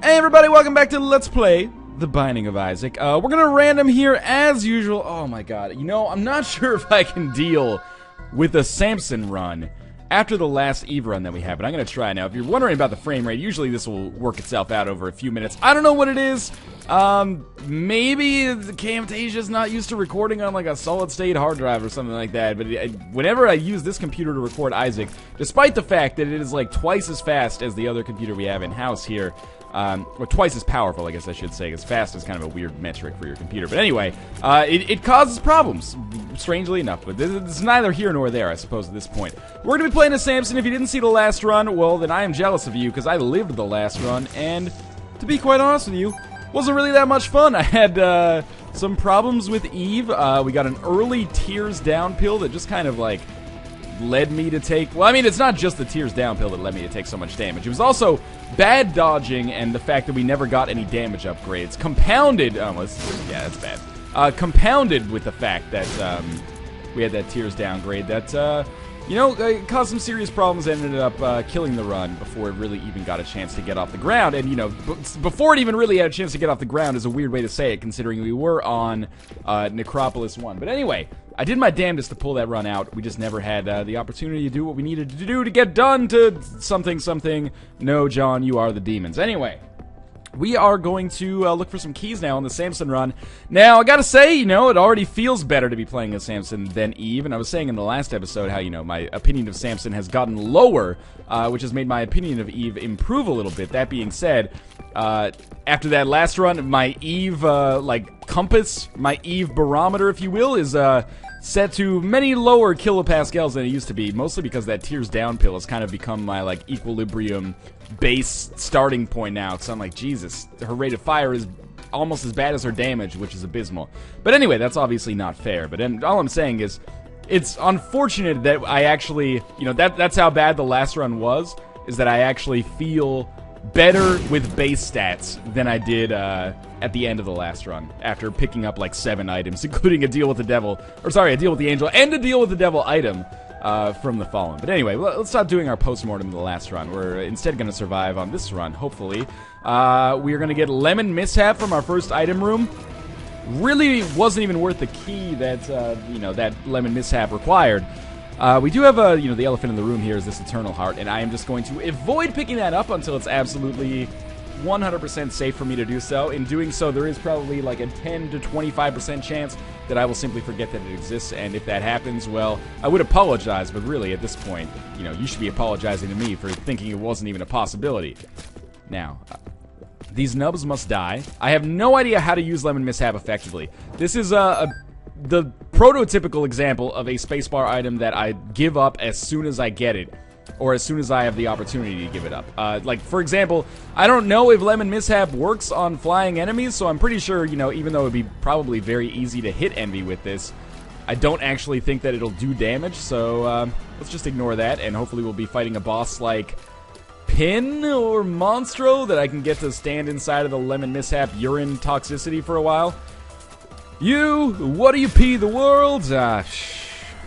Hey everybody, welcome back to Let's Play The Binding of Isaac. We're gonna random here as usual. Oh my god, you know, I'm not sure if I can deal with a Shameson run after the last Eve run that we have, but I'm gonna try now. If you're wondering about the frame rate, usually this will work itself out over a few minutes. I don't know what it is. Maybe the Camtasia's not used to recording on like a solid state hard drive or something like that, but whenever I use this computer to record Isaac, despite the fact that it is like twice as fast as the other computer we have in-house here, or twice as powerful, I guess I should say, because fast is kind of a weird metric for your computer. But anyway, it causes problems, strangely enough. But it's neither here nor there, I suppose, at this point. We're going to be playing as Shameson. If you didn't see the last run, well, then I am jealous of you, because I lived the last run, and to be quite honest with you, wasn't really that much fun. I had some problems with Eve. We got an early tears down pill that just kind of, like, led me to take... Well, I mean, it's not just the tears down pill that led me to take so much damage. It was also bad dodging and the fact that we never got any damage upgrades. Compounded... Oh, yeah, that's bad. Compounded with the fact that we had that tears downgrade that, you know, caused some serious problems and ended up killing the run before it really even got a chance to get off the ground. And, you know, before it even really had a chance to get off the ground is a weird way to say it, considering we were on Necropolis 1. But anyway, I did my damnedest to pull that run out. We just never had the opportunity to do what we needed to do to get done to something. No, John, you are the demons. Anyway, we are going to look for some keys now on the Shameson run. Now, I gotta say, you know, it already feels better to be playing as Shameson than Eve, and I was saying in the last episode how, you know, my opinion of Shameson has gotten lower, which has made my opinion of Eve improve a little bit. That being said, after that last run, my Eve, like, compass, my Eve barometer, if you will, is, set to many lower kilopascals than it used to be, mostly because that tears down pill has kind of become my, like, equilibrium base starting point now, because I'm like, Jesus, her rate of fire is almost as bad as her damage, which is abysmal. But anyway, that's obviously not fair, but all I'm saying is, it's unfortunate that I actually, you know, that's how bad the last run was, is that I actually feel better with base stats than I did at the end of the last run, after picking up like 7 items, including a deal with the devil, or sorry, a deal with the angel, and a deal with the devil item from the Fallen. But anyway, let's stop doing our post-mortem in the last run. We're instead going to survive on this run, hopefully. We are going to get Lemon Mishap from our first item room. Really wasn't even worth the key that, you know, that Lemon Mishap required. We do have, you know, the elephant in the room here is this Eternal Heart, and I am just going to avoid picking that up until it's absolutely 100% safe for me to do so. In doing so, there is probably like a 10 to 25% chance that I will simply forget that it exists, and if that happens, well, I would apologize, but really, at this point, you know, you should be apologizing to me for thinking it wasn't even a possibility. Now, these nubs must die. I have no idea how to use Lemon Mishap effectively. This is the prototypical example of a spacebar item that I give up as soon as I get it, or as soon as I have the opportunity to give it up. Like, for example, I don't know if Lemon Mishap works on flying enemies, so I'm pretty sure, you know, even though it would be probably very easy to hit Envy with this, I don't actually think that it'll do damage, so let's just ignore that, and hopefully we'll be fighting a boss like Pin or Monstro that I can get to stand inside of the Lemon Mishap urine toxicity for a while. You, what do you pee the world? I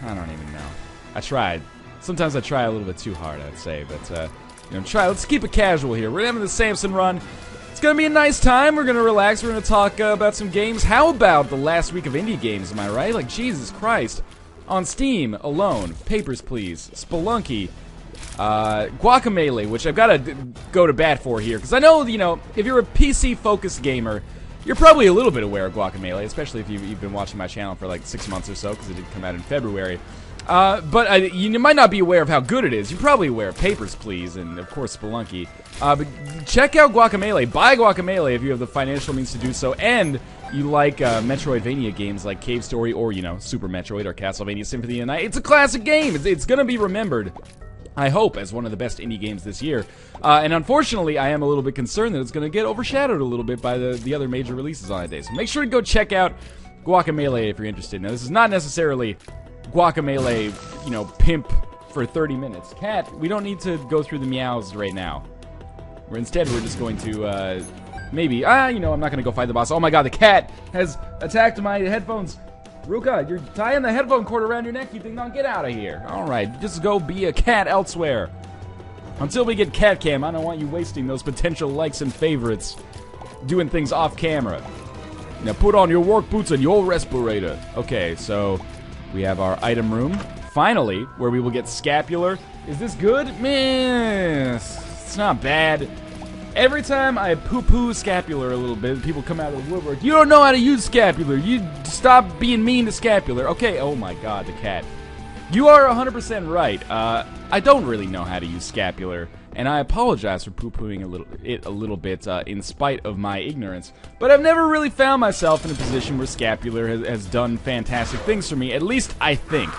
don't even know. I tried. Sometimes I try a little bit too hard, I'd say, but, you know, let's keep it casual here. We're having the Shameson run. It's gonna be a nice time. We're gonna relax. We're gonna talk about some games. How about the last week of indie games, am I right? Like, Jesus Christ. On Steam, alone, Papers, Please, Spelunky, Guacamelee, which I've gotta go to bat for here, because I know, you know, if you're a PC-focused gamer, you're probably a little bit aware of Guacamelee, especially if you've been watching my channel for like 6 months or so, because it did come out in February. But you might not be aware of how good it is. You're probably aware of Papers, Please, and of course Spelunky. But check out Guacamelee. Buy Guacamelee if you have the financial means to do so, and you like Metroidvania games like Cave Story or, you know, Super Metroid or Castlevania Symphony of the Night. It's a classic game. It's gonna be remembered, I hope, as one of the best indie games this year. And unfortunately, I am a little bit concerned that it's going to get overshadowed a little bit by the other major releases on that day. So make sure to go check out Guacamelee if you're interested. Now, this is not necessarily Guacamelee, you know, pimp for 30 minutes. Cat, we don't need to go through the meows right now. Instead, we're just going to, maybe, you know, I'm not going to go fight the boss. Oh my god, the cat has attacked my headphones. Ruka, you're tying the headphone cord around your neck, you think, no, get out of here. Alright, just go be a cat elsewhere. Until we get cat cam, I don't want you wasting those potential likes and favorites doing things off camera. Now put on your work boots and your respirator. Okay, so we have our item room. Finally, where we will get scapular. Is this good? Meh, it's not bad. Every time I poo-poo scapular a little bit, people come out of the woodwork. You don't know how to use scapular. You stop being mean to scapular. Okay, oh my god, the cat. You are 100% right. I don't really know how to use scapular, and I apologize for poo-pooing a little bit in spite of my ignorance. But I've never really found myself in a position where scapular has done fantastic things for me, at least I think.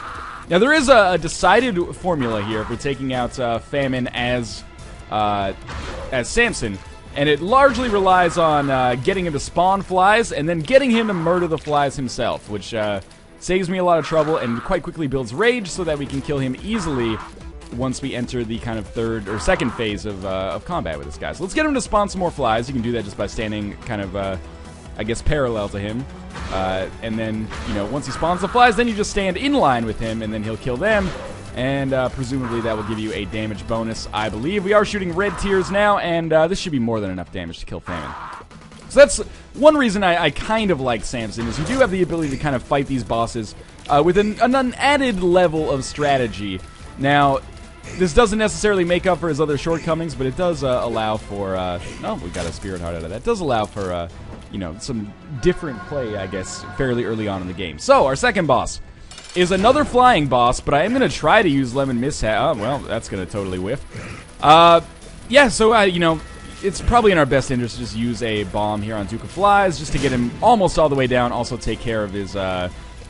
Now, there is a decided formula here for taking out Famine as Shameson, and it largely relies on getting him to spawn flies and then getting him to murder the flies himself, which saves me a lot of trouble and quite quickly builds rage so that we can kill him easily once we enter the kind of third or second phase of combat with this guy. So let's get him to spawn some more flies. You can do that just by standing kind of, I guess, parallel to him. And then, you know, once he spawns the flies, then you just stand in line with him and then he'll kill them. And presumably that will give you a damage bonus, I believe. We are shooting red tiers now, and this should be more than enough damage to kill Famine. So that's one reason I kind of like Shameson, is you do have the ability to kind of fight these bosses with an added level of strategy. Now, this doesn't necessarily make up for his other shortcomings, but it does allow for... oh, we got a Spirit Heart out of that. It does allow for, you know, some different play, I guess, fairly early on in the game. So, our second boss is another flying boss, but I am going to try to use Lemon Mishap. Oh, well, that's going to totally whiff. Yeah, so, you know, it's probably in our best interest to just use a bomb here on Duke of Flies, just to get him almost all the way down, also take care of his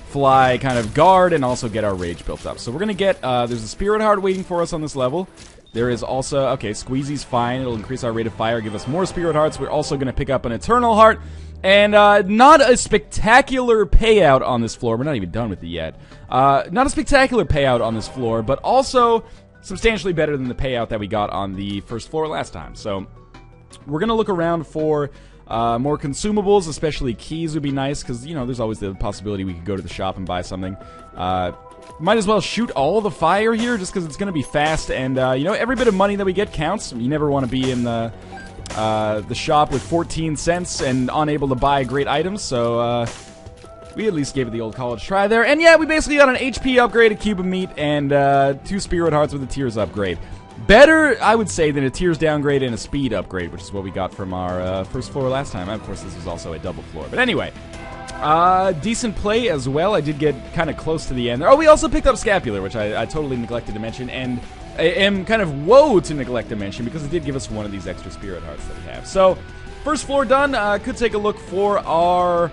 fly kind of guard, and also get our rage built up. So we're going to get, there's a Spirit Heart waiting for us on this level. There is also, okay, Squeezy's fine. It'll increase our rate of fire, give us more Spirit Hearts. We're also going to pick up an Eternal Heart. And not a spectacular payout on this floor. We're not even done with it yet. Not a spectacular payout on this floor, but also substantially better than the payout that we got on the first floor last time. So we're going to look around for more consumables, especially keys would be nice, because, you know, there's always the possibility we could go to the shop and buy something. Might as well shoot all the fire here, just because it's going to be fast, and, you know, every bit of money that we get counts. You never want to be in the shop with 14 cents and unable to buy great items, so we at least gave it the old college try there. And yeah, we basically got an HP upgrade, a cube of meat, and 2 Spirit Hearts with a Tears upgrade. Better, I would say, than a Tears downgrade and a Speed upgrade, which is what we got from our first floor last time. Of course, this was also a double floor. But anyway, decent play as well. I did get kind of close to the end there. Oh, we also picked up Scapular, which I totally neglected to mention, and I am kind of woe to neglect to mention, because it did give us one of these extra Spirit Hearts that we have. So, first floor done. Could take a look for our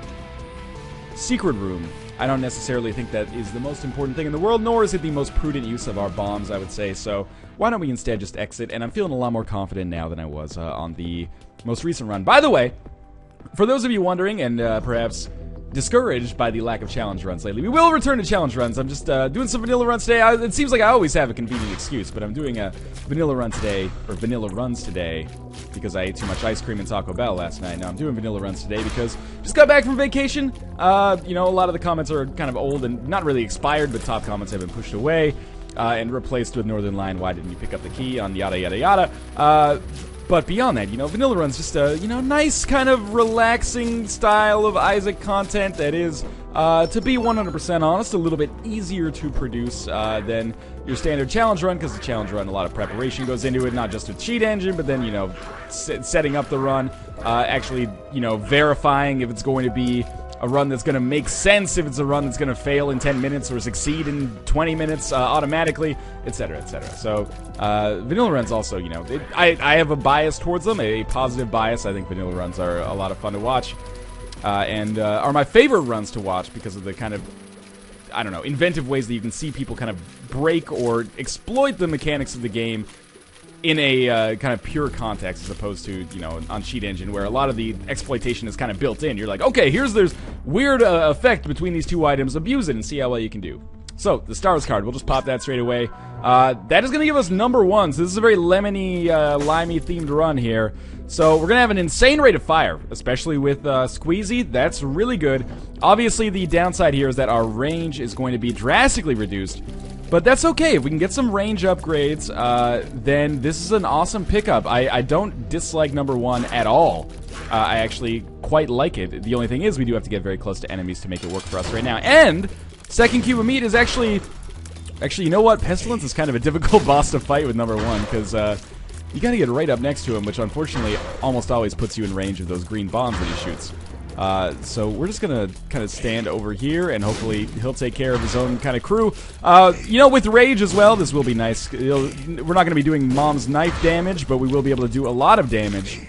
secret room. I don't necessarily think that is the most important thing in the world, nor is it the most prudent use of our bombs, I would say. So, why don't we instead just exit? And I'm feeling a lot more confident now than I was on the most recent run. By the way, for those of you wondering, and perhaps discouraged by the lack of challenge runs lately, we will return to challenge runs. I'm just doing some vanilla runs today. It seems like I always have a convenient excuse, but I'm doing a vanilla run today, or vanilla runs today, because I ate too much ice cream and Taco Bell last night. No, I'm doing vanilla runs today because just got back from vacation. You know, a lot of the comments are kind of old and not really expired, but top comments have been pushed away and replaced with Northernlion. Why didn't you pick up the key on yada yada yada? But beyond that, you know, Vanilla Run's just a, you know, nice kind of relaxing style of Isaac content that is, to be 100% honest, a little bit easier to produce than your standard challenge run, because the challenge run, a lot of preparation goes into it, not just with cheat engine, but then, you know, setting up the run, actually, you know, verifying if it's going to be a run that's going to make sense, if it's a run that's going to fail in 10 minutes or succeed in 20 minutes automatically, etc., etc. So, Vanilla Runs also, you know, I have a bias towards them, a positive bias. I think Vanilla Runs are a lot of fun to watch, and are my favorite runs to watch because of the kind of, I don't know, inventive ways that you can see people kind of break or exploit the mechanics of the game in a kind of pure context, as opposed to, you know, on Cheat Engine, where a lot of the exploitation is kind of built in. You're like, okay, there's weird effect between these two items, abuse it and see how well you can do. So, the Stars card, we'll just pop that straight away. That is going to give us number 1, so this is a very lemony, limey themed run here. So, we're going to have an insane rate of fire, especially with Squeezy. That's really good. Obviously, the downside here is that our range is going to be drastically reduced. But that's okay. If we can get some range upgrades, then this is an awesome pickup. I don't dislike number 1 at all. I actually quite like it. The only thing is we do have to get very close to enemies to make it work for us right now. And second cube of meat is actually, you know what? Pestilence is kind of a difficult boss to fight with number 1 because you got to get right up next to him, which unfortunately almost always puts you in range of those green bombs that he shoots. So we're just gonna kind of stand over here, and hopefully he'll take care of his own kind of crew. You know, with rage as well, this will be nice. We're not gonna be doing mom's knife damage, but we will be able to do a lot of damage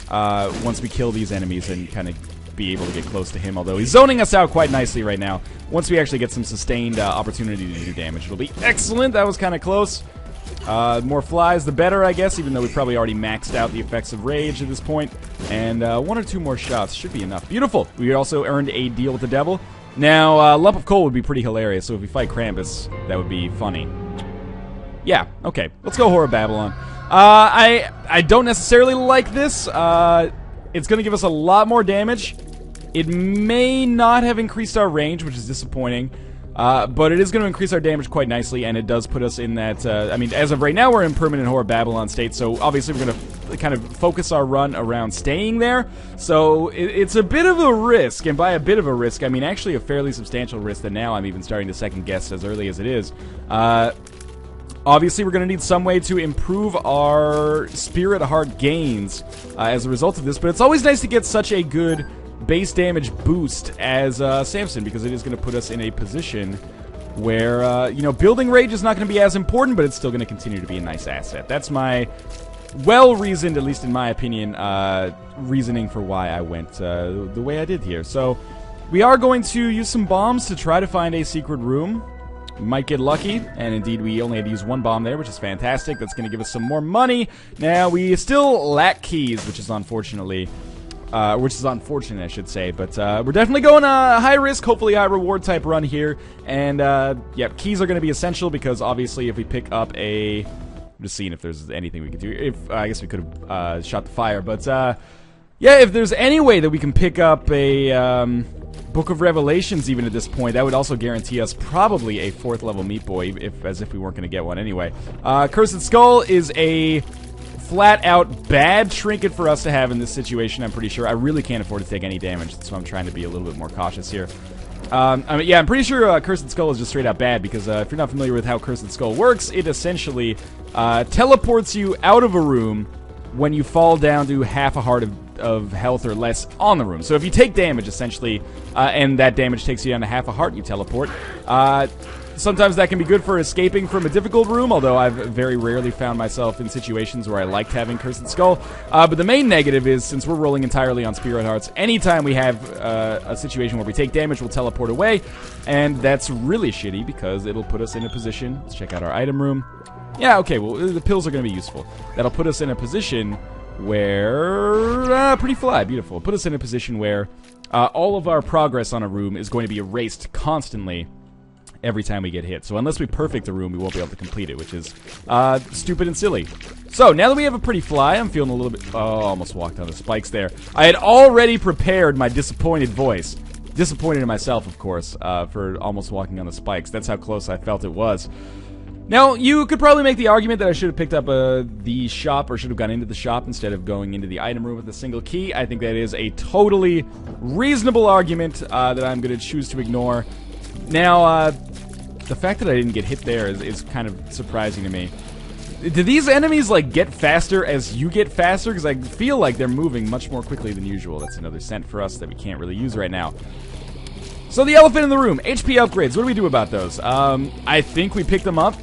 once we kill these enemies and kind of be able to get close to him, although he's zoning us out quite nicely right now. Once we actually get some sustained opportunity to do damage, it'll be excellent. That was kind of close. More flies, the better, I guess, even though we've probably already maxed out the effects of rage at this point. And 1 or 2 more shots should be enough. Beautiful. We also earned a deal with the devil. Now, lump of coal would be pretty hilarious, so if we fight Krampus, that would be funny. Yeah, okay. Let's go Horror Babylon. I don't necessarily like this. It's going to give us a lot more damage. It may not have increased our range, which is disappointing. But it is going to increase our damage quite nicely, and it does put us in that, I mean, as of right now, we're in permanent Horror Babylon state, so obviously we're going to kind of focus our run around staying there. So it's a bit of a risk, and by a bit of a risk, I mean actually a fairly substantial risk that now I'm even starting to second guess as early as it is. Obviously, we're going to need some way to improve our Spirit Heart gains as a result of this, but it's always nice to get such a good base damage boost as Shameson, because it is going to put us in a position where, you know, building rage is not going to be as important, but it's still going to continue to be a nice asset. That's my well-reasoned, at least in my opinion, reasoning for why I went the way I did here. So, we are going to use some bombs to try to find a secret room. We might get lucky, and indeed we only had to use 1 bomb there, which is fantastic. That's going to give us some more money. Now, we still lack keys, which is unfortunately... which is unfortunate, I should say, but we're definitely going a high-risk, hopefully high-reward type run here, and yeah, keys are going to be essential, because obviously if we pick up a... I'm just seeing if there's anything we could do. If I guess we could have shot the fire, but yeah, if there's any way that we can pick up a Book of Revelations even at this point, that would also guarantee us probably a 4th level Meat Boy, as if we weren't going to get one anyway. Cursed Skull is a flat-out bad trinket for us to have in this situation, I'm pretty sure. I really can't afford to take any damage, so I'm trying to be a little bit more cautious here. I mean, yeah, I'm pretty sure Cursed Skull is just straight-out bad, because if you're not familiar with how Cursed Skull works, it essentially teleports you out of a room when you fall down to half a heart of health or less on the room. So if you take damage, essentially, and that damage takes you down to half a heart, you teleport. Sometimes that can be good for escaping from a difficult room, although I've very rarely found myself in situations where I liked having Cursed Skull. But the main negative is, since we're rolling entirely on Spirit Hearts, anytime we have a situation where we take damage, we'll teleport away, and that's really shitty because it'll put us in a position... Let's check out our item room. Yeah, okay, well, the pills are going to be useful. That'll put us in a position where... pretty fly, beautiful. Put us in a position where all of our progress on a room is going to be erased constantly every time we get hit. So unless we perfect the room, we won't be able to complete it, which is stupid and silly. So now that we have a pretty fly, I'm feeling a little bit... Oh, almost walked on the spikes there. I had already prepared my disappointed voice. Disappointed in myself, of course, for almost walking on the spikes. That's how close I felt it was. Now, you could probably make the argument that I should have picked up the shop, or should have gone into the shop instead of going into the item room with a single key. I think that is a totally reasonable argument that I'm going to choose to ignore. Now, the fact that I didn't get hit there is kind of surprising to me. Do these enemies, like, get faster as you get faster? Because I feel like they're moving much more quickly than usual. That's another scent for us that we can't really use right now. So the elephant in the room, HP upgrades. What do we do about those? I think we pick them up.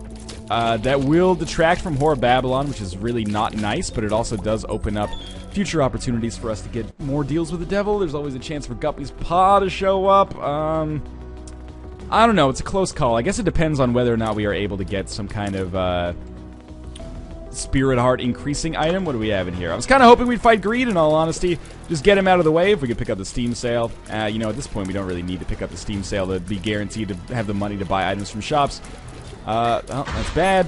That will detract from Horror Babylon, which is really not nice, but it also does open up future opportunities for us to get more deals with the devil. There's always a chance for Guppy's Paw to show up. I don't know, it's a close call. I guess it depends on whether or not we are able to get some kind of Spirit Heart increasing item. What do we have in here? I was kind of hoping we'd fight Greed, in all honesty. Just get him out of the way if we could pick up the Steam Sale. You know, at this point we don't really need to pick up the Steam Sale to be guaranteed to have the money to buy items from shops. Oh, that's bad.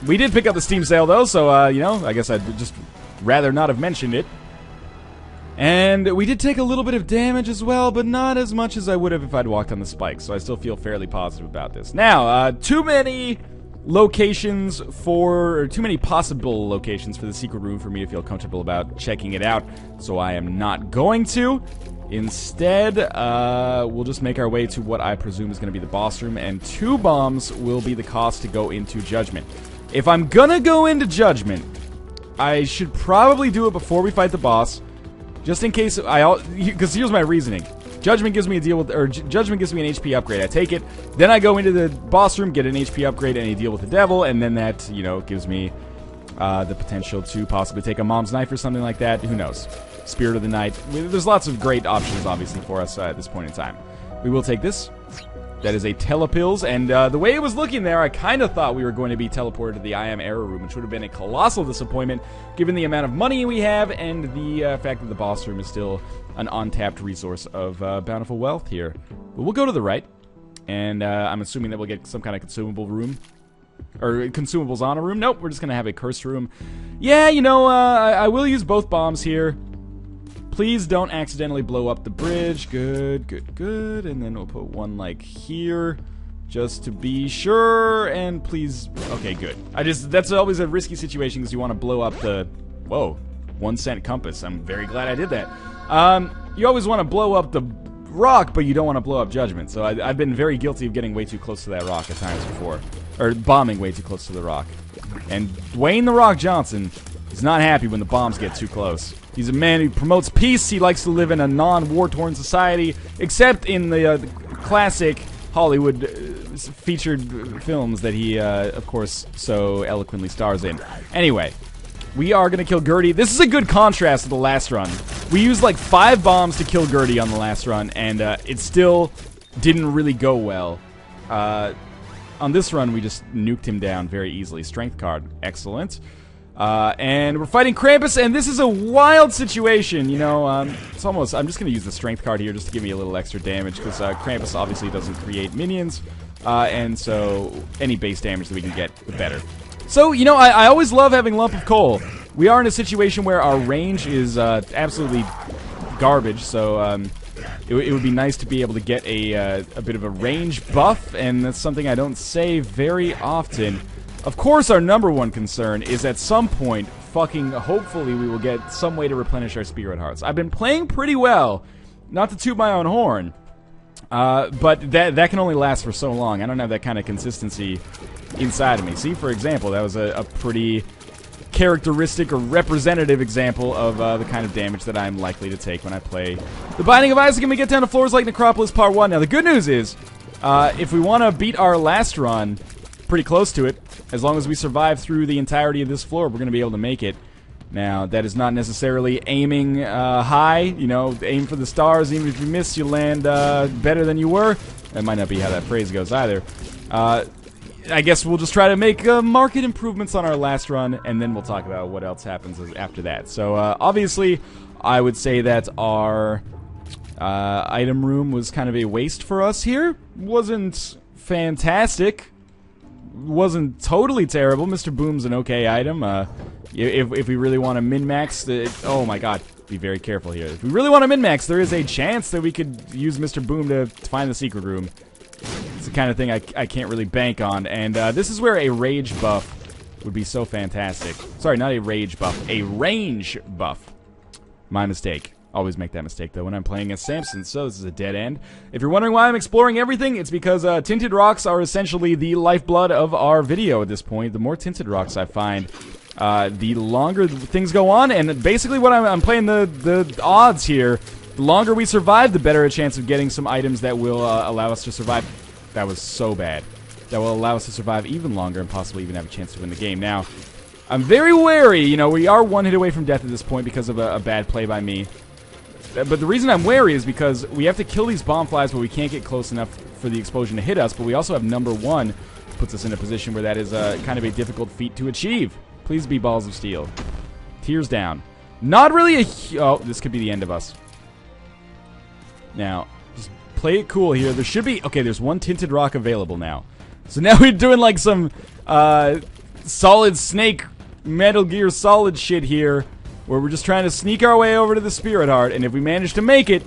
We did pick up the Steam Sale, though, so, you know, I guess I'd just rather not have mentioned it. And we did take a little bit of damage as well, but not as much as I would have if I'd walked on the spikes, so I still feel fairly positive about this. Now, too many locations or too many possible locations for the secret room for me to feel comfortable about checking it out, so I am not going to. Instead, we'll just make our way to what I presume is going to be the boss room, and 2 bombs will be the cost to go into Judgment. If I'm gonna go into Judgment, I should probably do it before we fight the boss, just in case because here's my reasoning. Judgment gives me Judgment gives me an HP upgrade. I take it, then I go into the boss room, get an HP upgrade, and a deal with the devil, and then that, you know, gives me the potential to possibly take a mom's knife or something like that. Who knows? Spirit of the Night. There's lots of great options, obviously, for us at this point in time. We will take this. That is a telepills, and the way it was looking there, I kind of thought we were going to be teleported to the I Am Error room, which would have been a colossal disappointment, given the amount of money we have, and the fact that the boss room is still an untapped resource of bountiful wealth here. But we'll go to the right, and I'm assuming that we'll get some kind of consumable room, or consumables on a room. Nope, we're just going to have a cursed room. Yeah, you know, I will use both bombs here. Please don't accidentally blow up the bridge. Good, good, good. And then we'll put one, like, here, just to be sure. And please... Okay, good. That's always a risky situation, because you want to blow up the... Whoa. 1 cent compass. I'm very glad I did that. You always want to blow up the rock, but you don't want to blow up Judgment. So I've been very guilty of getting way too close to that rock at times before. Or bombing way too close to the rock. And Dwayne "The Rock" Johnson is not happy when the bombs get too close. He's a man who promotes peace. He likes to live in a non-war-torn society, except in the classic Hollywood featured films that he, of course, so eloquently stars in. Anyway, we are going to kill Gertie. This is a good contrast to the last run. We used like 5 bombs to kill Gertie on the last run, and it still didn't really go well. On this run, we just nuked him down very easily. Strength card. Excellent. And we're fighting Krampus, and this is a wild situation, you know. It's almost... I'm just going to use the strength card here just to give me a little extra damage, because Krampus obviously doesn't create minions, and so any base damage that we can get, the better. So, you know, I always love having Lump of Coal. We are in a situation where our range is absolutely garbage, so it would be nice to be able to get a bit of a range buff, and that's something I don't say very often. Of course, our #1 concern is at some point, hopefully we will get some way to replenish our spirit hearts. I've been playing pretty well, not to toot my own horn, but that can only last for so long. I don't have that kind of consistency inside of me. See, for example, that was a pretty characteristic or representative example of the kind of damage that I'm likely to take when I play The Binding of Isaac and we get down to floors like Necropolis Part 1. Now, the good news is, if we want to beat our last run, pretty close to it, as long as we survive through the entirety of this floor, we're going to be able to make it. Now, that is not necessarily aiming high, you know, aim for the stars. Even if you miss, you land better than you were. That might not be how that phrase goes either. I guess we'll just try to make market improvements on our last run, and then we'll talk about what else happens after that. So, obviously, I would say that our item room was kind of a waste for us here. Wasn't fantastic. Wasn't totally terrible. Mr. Boom's an okay item. If we really want to min-max, oh my god, be very careful here. If we really want to min-max, there is a chance that we could use Mr. Boom to find the secret room. It's the kind of thing I can't really bank on, and this is where a rage buff would be so fantastic. Sorry, not a rage buff, a range buff. My mistake. Always make that mistake, though, when I'm playing as Shameson, so this is a dead end. If you're wondering why I'm exploring everything, it's because tinted rocks are essentially the lifeblood of our video at this point. The more tinted rocks I find, the longer things go on, and basically what I'm playing the odds here. The longer we survive, the better a chance of getting some items that will allow us to survive. That was so bad. That will allow us to survive even longer and possibly even have a chance to win the game. Now, I'm very wary. You know, we are 1 hit away from death at this point because of a bad play by me. But the reason I'm wary is because we have to kill these bomb flies, but we can't get close enough for the explosion to hit us. But we also have #1, puts us in a position where that is kind of a difficult feat to achieve. Please be balls of steel. Tears down. Not really a... Oh, this could be the end of us. Now, just play it cool here. There should be... Okay, there's 1 tinted rock available now. So now we're doing like some Solid Snake, Metal Gear Solid shit here, where we're just trying to sneak our way over to the Spirit Heart, and if we manage to make it,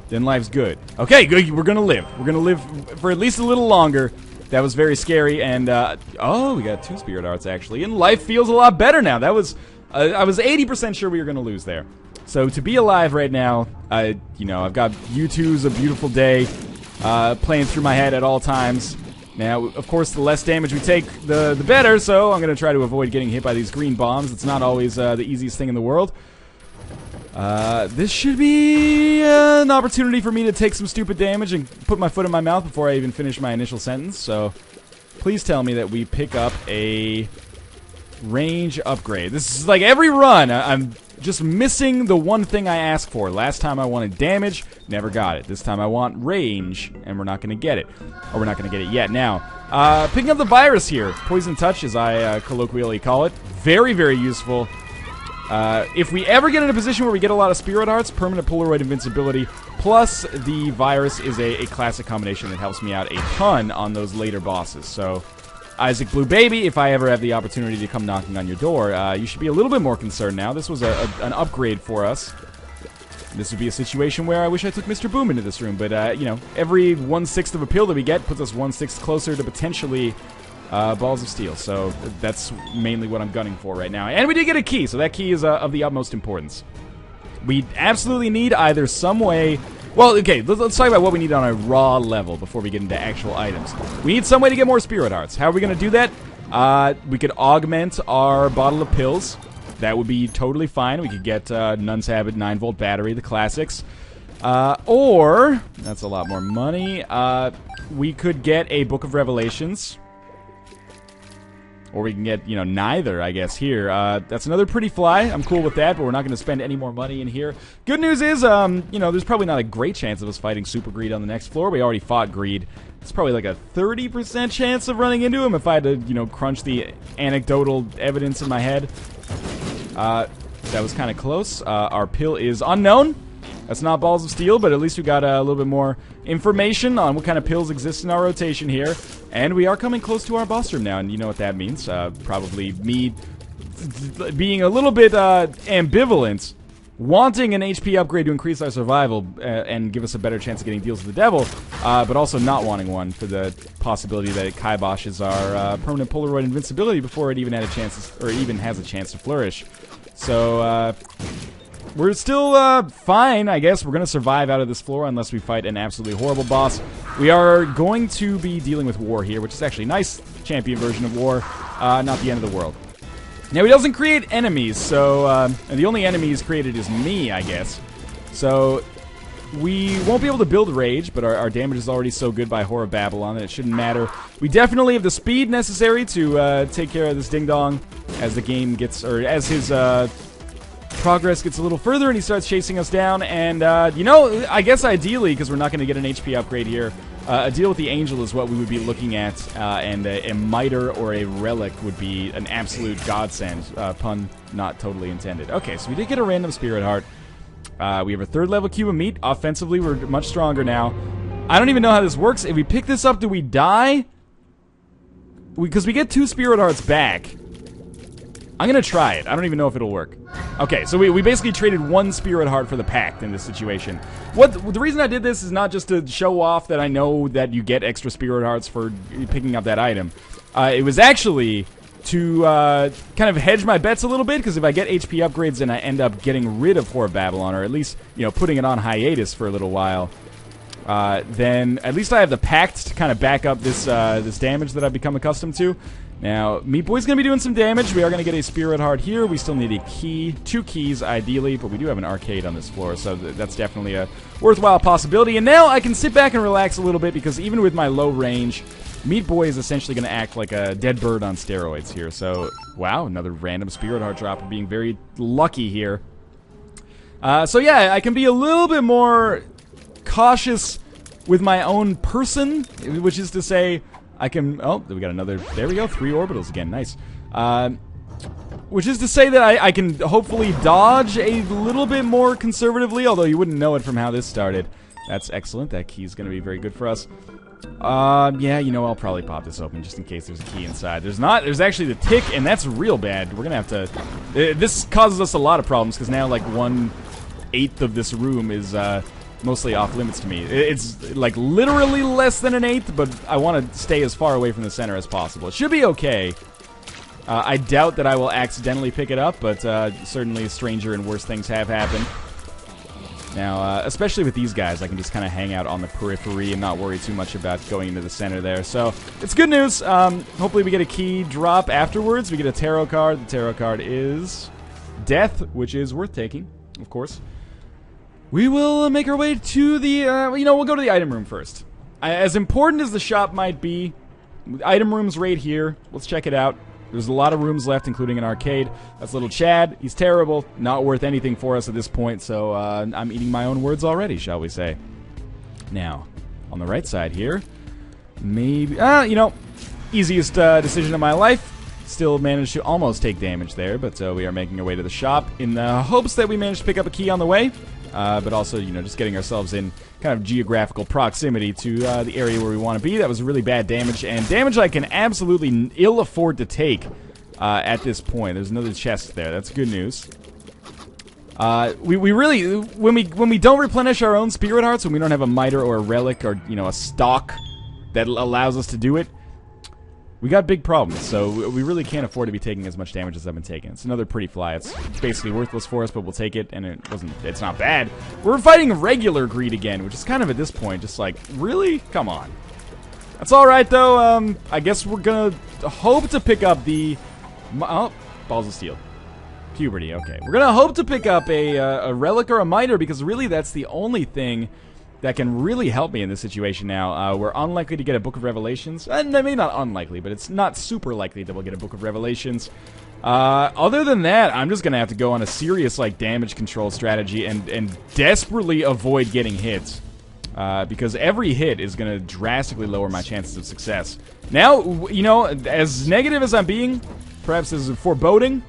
then life's good. Okay, good. We're gonna live. We're gonna live for at least a little longer. That was very scary, and oh, we got 2 Spirit Hearts actually, and life feels a lot better now. That was I was 80% sure we were gonna lose there. So to be alive right now, you know, I've got U2's A Beautiful Day playing through my head at all times. Now, of course, the less damage we take, the better, so I'm going to try to avoid getting hit by these green bombs. It's not always the easiest thing in the world. This should be an opportunity for me to take some stupid damage and put my foot in my mouth before I even finish my initial sentence, so please tell me that we pick up a range upgrade. This is like every run, I'm just missing the one thing I asked for. Last time I wanted damage, never got it. This time I want range, and we're not going to get it. Or we're not going to get it yet. Now, picking up the virus here. Poison Touch, as I colloquially call it. Very, very useful. If we ever get in a position where we get a lot of Spirit Hearts, permanent Polaroid Invincibility, plus the virus is a classic combination that helps me out a ton on those later bosses. So, Isaac Blue Baby, if I ever have the opportunity to come knocking on your door, you should be a little bit more concerned now. This was an upgrade for us. This would be a situation where I wish I took Mr. Boom into this room, but, you know, every 1/6 of a pill that we get puts us 1/6 closer to potentially Balls of Steel. So that's mainly what I'm gunning for right now. And we did get a key, so that key is of the utmost importance. We absolutely need either some way... Well, okay, let's talk about what we need on a raw level before we get into actual items. We need some way to get more Spirit Hearts. How are we going to do that? We could augment our bottle of pills. That would be totally fine. We could get Nun's Habit 9-volt battery, the classics. Or, that's a lot more money, we could get a Book of Revelations. Or we can get, you know, neither, I guess, here. That's another pretty fly. I'm cool with that, but we're not going to spend any more money in here. Good news is, you know, there's probably not a great chance of us fighting Super Greed on the next floor. We already fought Greed. It's probably like a 30% chance of running into him if I had to, you know, crunch the anecdotal evidence in my head. That was kind of close. Our pill is unknown. That's not Balls of Steel, but at least we got a little bit more information on what kind of pills exist in our rotation here. And we are coming close to our boss room now, and you know what that means. Probably me being a little bit ambivalent, wanting an HP upgrade to increase our survival and give us a better chance of getting deals with the devil, but also not wanting one for the possibility that it kiboshes our permanent Polaroid Invincibility before it even had a chance, or even has a chance to flourish. So, we're still fine, I guess. We're going to survive out of this floor unless we fight an absolutely horrible boss. We are going to be dealing with War here, which is actually a nice champion version of War, not the end of the world. Now, he doesn't create enemies, so... and the only enemy he's created is me, I guess. So, we won't be able to build Rage, but our damage is already so good by Whore of Babylon that it shouldn't matter. We definitely have the speed necessary to take care of this ding-dong as the game gets... or as his... progress gets a little further and he starts chasing us down, and you know, I guess ideally, because we're not going to get an HP upgrade here, a deal with the Angel is what we would be looking at, and a Miter or a Relic would be an absolute godsend, pun not totally intended. Okay, so we did get a random Spirit Heart. We have a 3rd level cube of meat. Offensively, we're much stronger now. I don't even know how this works. If we pick this up, do we die? Because we get 2 Spirit Hearts back. I'm going to try it. I don't even know if it'll work. Okay, so we basically traded 1 Spirit Heart for the Pact in this situation. The reason I did this is not just to show off that I know that you get extra Spirit Hearts for picking up that item. It was actually to kind of hedge my bets a little bit, because if I get HP upgrades and I end up getting rid of Whore of Babylon, or at least, you know, putting it on hiatus for a little while, then at least I have the Pact to kind of back up this damage that I've become accustomed to. Now, Meat Boy's going to be doing some damage. We are going to get a Spirit Heart here. We still need a key. 2 keys, ideally, but we do have an arcade on this floor, so that's definitely a worthwhile possibility. And now I can sit back and relax a little bit, because even with my low range, Meat Boy is essentially going to act like a dead bird on steroids here. So, wow, another random Spirit Heart drop. We're being very lucky here. So, yeah, I can be a little bit more cautious with my own person, which is to say... I can... Oh, we got another... There we go. 3 orbitals again. Nice. Which is to say that I can hopefully dodge a little bit more conservatively, although you wouldn't know it from how this started. That's excellent. That key is going to be very good for us. Yeah, you know, I'll probably pop this open just in case there's a key inside. There's not. There's actually the tick, and that's real bad. We're gonna have to... this causes us a lot of problems, because now, like, 1/8 of this room is, mostly off limits to me. It's, like, literally less than an eighth, but I want to stay as far away from the center as possible. It should be okay. I doubt that I will accidentally pick it up, but certainly stranger and worse things have happened. Now, especially with these guys, I can just kind of hang out on the periphery and not worry too much about going into the center there. So, it's good news. Hopefully we get a key drop afterwards. We get a tarot card. The tarot card is Death, which is worth taking, of course. We will make our way to the, you know, we'll go to the item room first. As important as the shop might be, item room's right here. Let's check it out. There's a lot of rooms left, including an arcade. That's little Chad. He's terrible. Not worth anything for us at this point, so I'm eating my own words already, shall we say. Now, on the right side here, maybe... you know, easiest decision of my life. Still managed to almost take damage there, but we are making our way to the shop in the hopes that we managed to pick up a key on the way. But also, you know, just getting ourselves in kind of geographical proximity to the area where we want to be. That was really bad damage, and damage I can absolutely ill afford to take at this point. There's another chest there. That's good news. We really, when we don't replenish our own spirit hearts, when we don't have a miter or a relic or, you know, a stock that allows us to do it, we got big problems, so we really can't afford to be taking as much damage as I've been taking. It's another pretty fly. It's basically worthless for us, but we'll take it, and it's not bad. We're fighting regular greed again, which is kind of at this point just like, really? Come on. That's alright, though. I guess we're gonna hope to pick up the... Oh, balls of steel. Puberty, okay. We're gonna hope to pick up a relic or a miter, because really that's the only thing that can really help me in this situation now. We're unlikely to get a Book of Revelations. Maybe not unlikely, but it's not super likely that we'll get a Book of Revelations. Other than that, I'm just going to have to go on a serious like damage control strategy and desperately avoid getting hits. Because every hit is going to drastically lower my chances of success. Now, you know, as negative as I'm being, perhaps as foreboding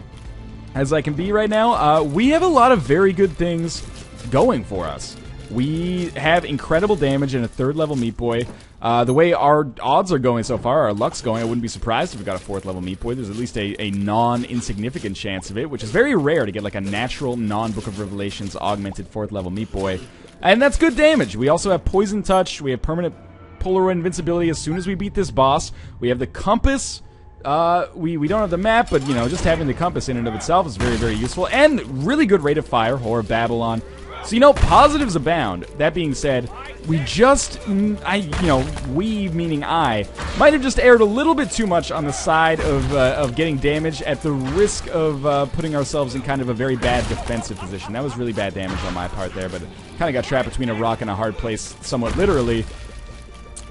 as I can be right now, we have a lot of very good things going for us. We have incredible damage in a 3rd level Meat Boy. The way our odds are going so far, our luck's going, I wouldn't be surprised if we got a 4th level Meat Boy. There's at least a non-insignificant chance of it, which is very rare to get like a natural non-Book of Revelations augmented 4th level Meat Boy. And that's good damage. We also have Poison Touch. We have permanent Polaroid Invincibility as soon as we beat this boss. We have the Compass. We don't have the map, but, you know, just having the compass in and of itself is very, very useful. And really good rate of fire, Whore of Babylon. So, you know, positives abound. That being said, we just, we, meaning I, might have just erred a little bit too much on the side of getting damage at the risk of putting ourselves in kind of a very bad defensive position. That was really bad damage on my part there, but kind of got trapped between a rock and a hard place, somewhat literally.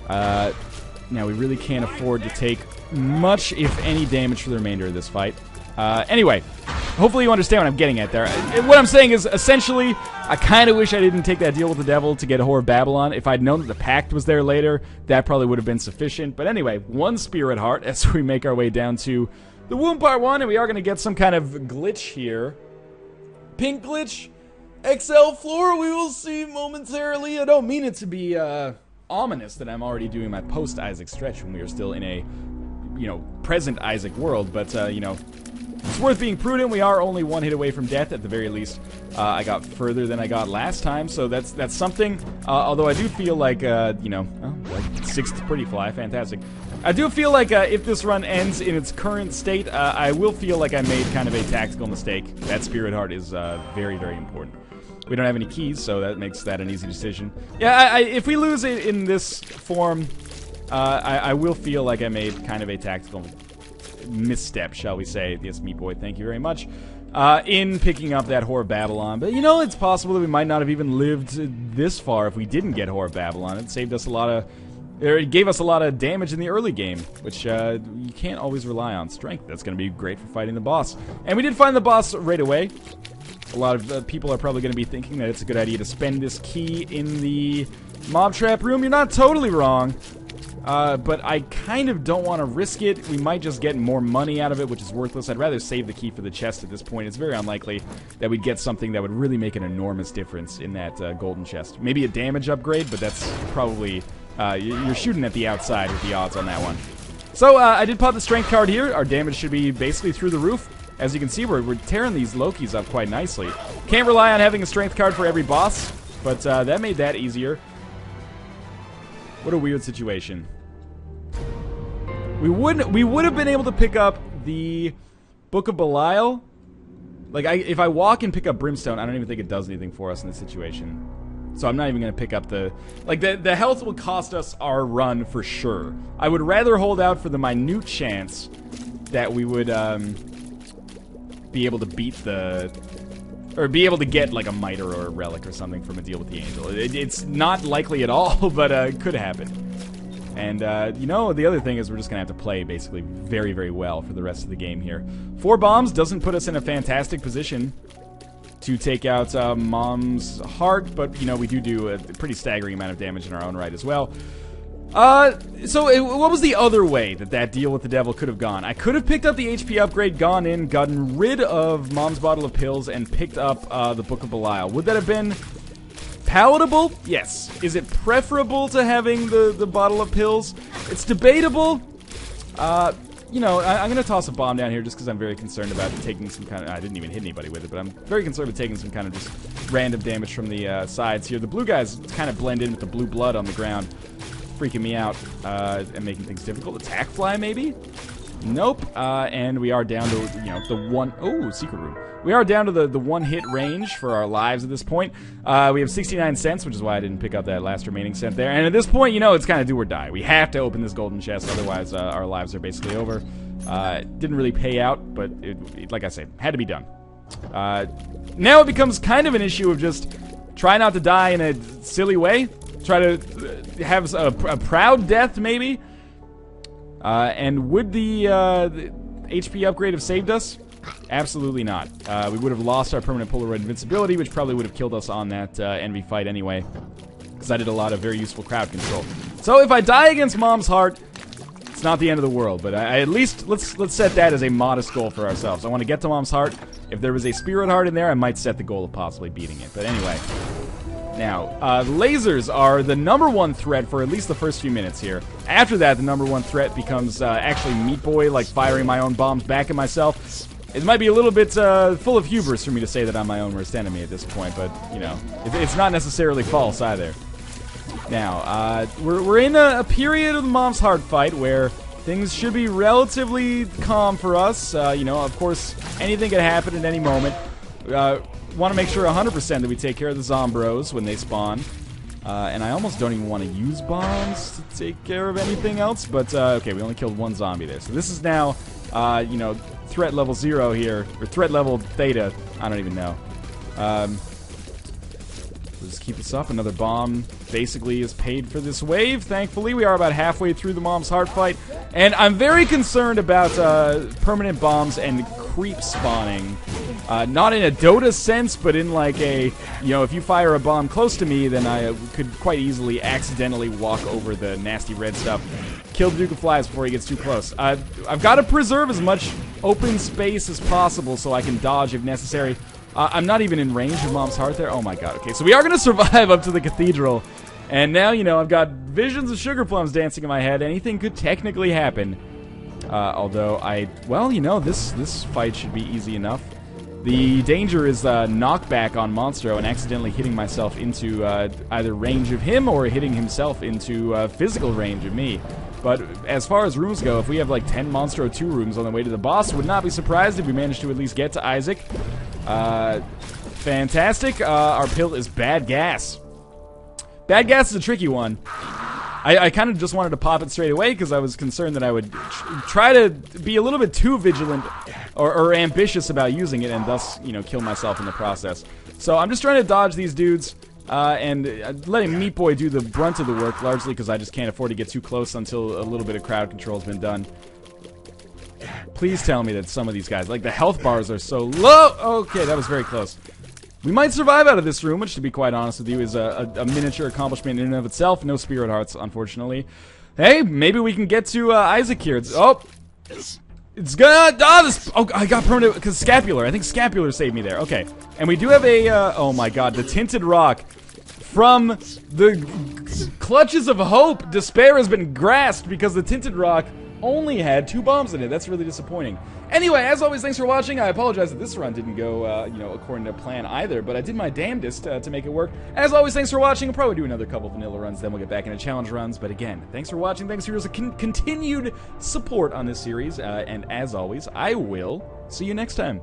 Now, we really can't afford to take much, if any, damage for the remainder of this fight. Anyway, hopefully you understand what I'm getting at there. What I'm saying is, essentially, I kind of wish I didn't take that deal with the devil to get a Whore of Babylon. If I'd known that the pact was there later, that probably would have been sufficient. But anyway, 1 spirit heart as we make our way down to the womb part 1, and we are going to get some kind of glitch here. Pink glitch, XL floor, we will see momentarily. I don't mean it to be ominous that I'm already doing my post-Isaac stretch when we are still in a, present Isaac world, but, it's worth being prudent. We are only 1 hit away from death, at the very least. I got further than I got last time, so that's something. Although I do feel like, like 6th pretty fly, fantastic. I do feel like if this run ends in its current state, I will feel like I made kind of a tactical mistake. That Spirit Heart is very, very important. We don't have any keys, so that makes that an easy decision. Yeah, if we lose it in this form, I will feel like I made kind of a tactical misstep, shall we say. Yes, Meat Boy, thank you very much. In picking up that Whore of Babylon. But, it's possible that we might not have even lived this far if we didn't get Whore of Babylon. It saved us a lot of... It gave us a lot of damage in the early game, which you can't always rely on. Strength, that's going to be great for fighting the boss. And we did find the boss right away. A lot of people are probably going to be thinking that it's a good idea to spend this key in the mob trap room. You're not totally wrong. But I kind of don't want to risk it. We might just get more money out of it, which is worthless. I'd rather save the key for the chest at this point. It's very unlikely that we'd get something that would really make an enormous difference in that golden chest. Maybe a damage upgrade, but that's probably You're shooting at the outside with the odds on that one. So I did pop the strength card here. Our damage should be basically through the roof. As you can see, we're tearing these Lokis up quite nicely. Can't rely on having a strength card for every boss, but that made that easier. What a weird situation. We would have been able to pick up the Book of Belial. Like, if I walk and pick up Brimstone, I don't even think it does anything for us in this situation. So I'm not even going to pick up the... Like, the health will cost us our run for sure. I would rather hold out for the minute chance that we would be able to beat the... Or be able to get, like, a Mitre or a Relic or something from a deal with the Angel. It's not likely at all, but it could happen. And, you know, the other thing is we're just going to have to play, basically, very, very well for the rest of the game here. 4 bombs doesn't put us in a fantastic position to take out Mom's Heart, but, you know, we do a pretty staggering amount of damage in our own right as well. What was the other way that deal with the devil could have gone? I could have picked up the HP upgrade, gotten rid of Mom's Bottle of Pills, and picked up the Book of Belial. Would that have been palatable? Yes. Is it preferable to having the Bottle of Pills? It's debatable. You know, I'm going to toss a bomb down here just because I'm very concerned about taking some kind of... I didn't even hit anybody with it, but I'm very concerned with taking some kind of just random damage from the sides here. The blue guys kind of blend in with the blue blood on the ground, freaking me out and making things difficult. Attack fly, maybe? Nope. And we are down to, you know, the one... Oh, secret room. We are down to the one-hit range for our lives at this point. We have 69 cents, which is why I didn't pick up that last remaining cent there. And at this point, you know, it's kind of do or die. We have to open this golden chest, otherwise our lives are basically over. Didn't really pay out, but like I say, had to be done. Now it becomes kind of an issue of just try not to die in a silly way. Try to have a proud death, maybe. And would the HP upgrade have saved us? Absolutely not. We would have lost our permanent Polaroid Invincibility, which probably would have killed us on that Envy fight anyway, because I did a lot of very useful crowd control. So if I die against Mom's Heart, it's not the end of the world, but I at least, let's set that as a modest goal for ourselves. I want to get to Mom's Heart. If there was a Spirit Heart in there, I might set the goal of possibly beating it. But anyway, now, lasers are the #1 threat for at least the first few minutes here. After that, the #1 threat becomes actually Meat Boy, like firing my own bombs back at myself. It might be a little bit full of hubris for me to say that I'm my own worst enemy at this point, but, you know, it's not necessarily false either. Now, we're in a period of the Mom's Heart fight where things should be relatively calm for us. You know, of course, anything could happen at any moment. Want to make sure 100% that we take care of the Zombros when they spawn. And I almost don't even want to use bombs to take care of anything else, but, okay, we only killed 1 zombie there. So this is now, you know, threat level 0 here, or threat level theta, I don't even know. We'll just keep this up. Another bomb basically is paid for this wave. Thankfully, we are about halfway through the Mom's Heart fight, and I'm very concerned about permanent bombs and creep spawning. Not in a Dota sense, but in like a, you know, if you fire a bomb close to me, then I could quite easily accidentally walk over the nasty red stuff. Kill the Duke of Flies before he gets too close. I've got to preserve as much open space as possible so I can dodge if necessary. I'm not even in range of Mom's Heart there. Oh my god, okay, so we are going to survive up to the Cathedral. And now, you know, I've got visions of sugar plums dancing in my head. Anything could technically happen. Although well, you know, this fight should be easy enough. The danger is knockback on Monstro and accidentally hitting myself into either range of him or hitting himself into physical range of me. But as far as rooms go, if we have like 10 Monstro 2 rooms on the way to the boss, would not be surprised if we managed to at least get to Isaac. Fantastic. Our pill is Bad Gas. Bad Gas is a tricky one. I kind of just wanted to pop it straight away because I was concerned that I would try to be a little bit too vigilant or ambitious about using it and thus, you know, kill myself in the process. So I'm just trying to dodge these dudes and letting Meat Boy do the brunt of the work, largely because I just can't afford to get too close until a little bit of crowd control has been done. Please tell me that some of these guys, like the health bars are so low. Okay, that was very close. We might survive out of this room, which, to be quite honest with you, is a miniature accomplishment in and of itself. No Spirit Hearts, unfortunately. Hey, maybe we can get to Isaac here. It's gonna... Oh, I got permanent... Because Scapular. I think Scapular saved me there. Okay. And we do have a... oh, my God. The Tinted Rock from the clutches of hope, despair has been grasped because the Tinted Rock only had 2 bombs in it. That's really disappointing. Anyway, as always, thanks for watching. I apologize that this run didn't go, according to plan either, but I did my damnedest to make it work. As always, thanks for watching. I'll probably do another couple vanilla runs, then we'll get back into challenge runs. But again, thanks for watching. Thanks for your continued support on this series. And as always, I will see you next time.